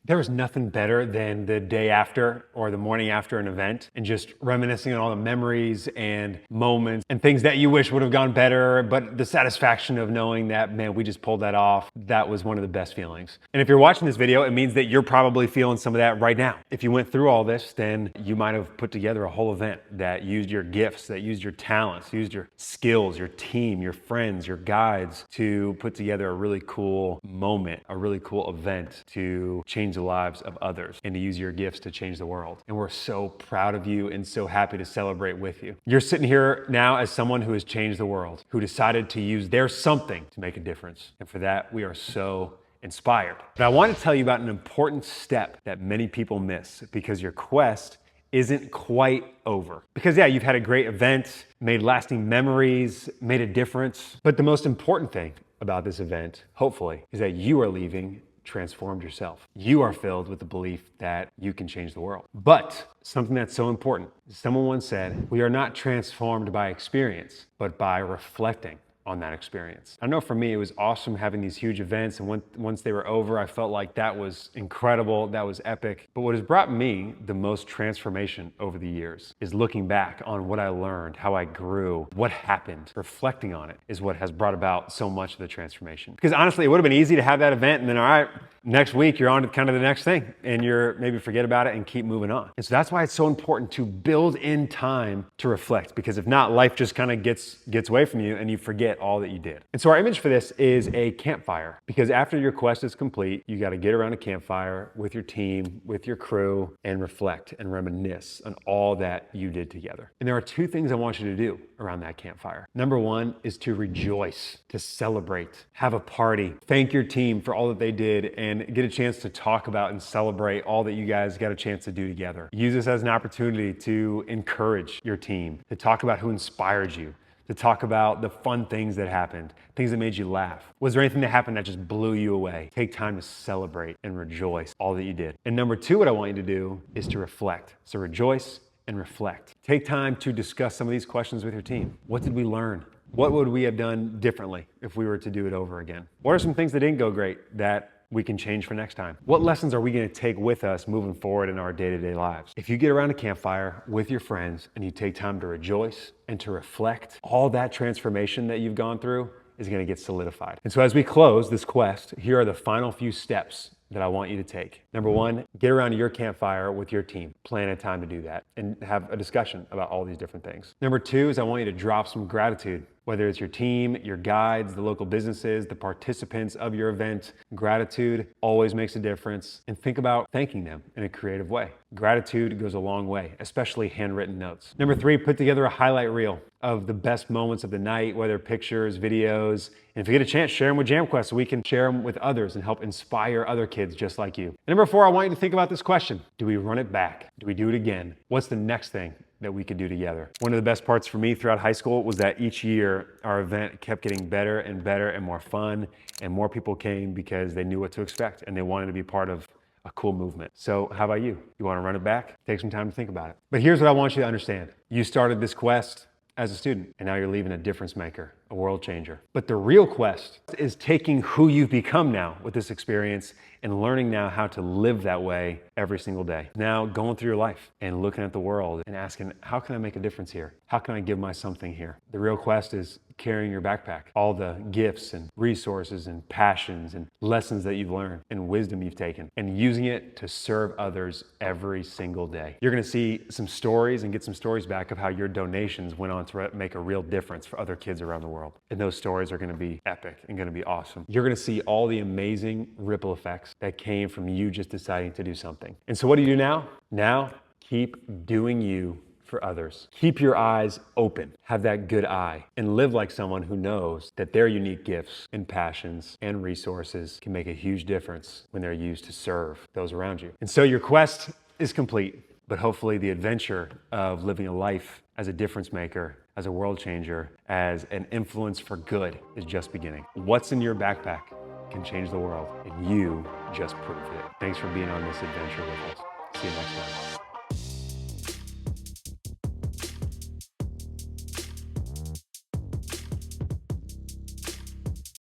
There is nothing better than the day after or the morning after an event and just reminiscing on all the memories and moments and things that you wish would have gone better, but the satisfaction of knowing that, man, we just pulled that off, that was one of the best feelings. And if you're watching this video, it means that you're probably feeling some of that right now. If you went through all this, then you might have put together a whole event that used your gifts, that used your talents, used your skills, your team, your friends, your guides to put together a really cool moment, a really cool event to change the lives of others and to use your gifts to change the world. And we're so proud of you and so happy to celebrate with you. You're sitting here now as someone who has changed the world, who decided to use their something to make a difference. And for that, we are so inspired. But I want to tell you about an important step that many people miss because your quest isn't quite over. Because yeah, you've had a great event, made lasting memories, made a difference. But the most important thing about this event, hopefully, is that you are leaving transformed yourself. You are filled with the belief that you can change the world. But something that's so important, someone once said, we are not transformed by experience, but by reflecting on that experience. I know for me, it was awesome having these huge events, and once they were over, I felt like that was incredible, that was epic. But what has brought me the most transformation over the years is looking back on what I learned, how I grew, what happened. Reflecting on it is what has brought about so much of the transformation. Because honestly, it would have been easy to have that event and then, all right, next week you're on to kind of the next thing and you're maybe forget about it and keep moving on. And so that's why it's so important to build in time to reflect, because if not, life just kind of gets away from you and you forget all that you did. And so our image for this is a campfire, because after your quest is complete, you got to get around a campfire with your team, with your crew, and reflect and reminisce on all that you did together. And there are two things I want you to do around that campfire. Number one is to rejoice, to celebrate, have a party, thank your team for all that they did, and get a chance to talk about and celebrate all that you guys got a chance to do together. Use this as an opportunity to encourage your team, to talk about who inspired you, to talk about the fun things that happened, things that made you laugh. Was there anything that happened that just blew you away? Take time to celebrate and rejoice all that you did. And number two, what I want you to do is to reflect. So rejoice and reflect. Take time to discuss some of these questions with your team. What did we learn? What would we have done differently if we were to do it over again? What are some things that didn't go great that we can change for next time? What lessons are we going to take with us moving forward in our day-to-day lives? If you get around a campfire with your friends and you take time to rejoice and to reflect, all that transformation that you've gone through is going to get solidified. And so as we close this quest, here are the final few steps that I want you to take. Number one, get around your campfire with your team. Plan a time to do that and have a discussion about all these different things. Number two is I want you to drop some gratitude, whether it's your team, your guides, the local businesses, the participants of your event. Gratitude always makes a difference, and think about thanking them in a creative way. Gratitude goes a long way, especially handwritten notes. Number three, put together a highlight reel of the best moments of the night, whether pictures, videos, and if you get a chance, share them with JamQuest so we can share them with others and help inspire other kids just like you. And number four, I want you to think about this question. Do we run it back? Do we do it again? What's the next thing that we could do together? One of the best parts for me throughout high school was that each year our event kept getting better and better and more fun, and more people came because they knew what to expect and they wanted to be part of a cool movement. So how about you? You want to run it back? Take some time to think about it. But here's what I want you to understand. You started this quest as a student, and now you're leaving a difference maker, a world changer. But the real quest is taking who you've become now with this experience and learning now how to live that way every single day. Now going through your life and looking at the world and asking, how can I make a difference here? How can I give my something here? The real quest is carrying your backpack, all the gifts and resources and passions and lessons that you've learned and wisdom you've taken, and using it to serve others every single day. You're gonna see some stories and get some stories back of how your donations went on to make a real difference for other kids around the world. And those stories are gonna be epic and gonna be awesome. You're gonna see all the amazing ripple effects that came from you just deciding to do something. And so what do you do now? Now, keep doing you for others. Keep your eyes open, have that good eye, and live like someone who knows that their unique gifts and passions and resources can make a huge difference when they're used to serve those around you. And so your quest is complete, but hopefully the adventure of living a life as a difference maker, as a world changer, as an influence for good is just beginning. What's in your backpack can change the world, and you just proved it. Thanks for being on this adventure with us. See you next time.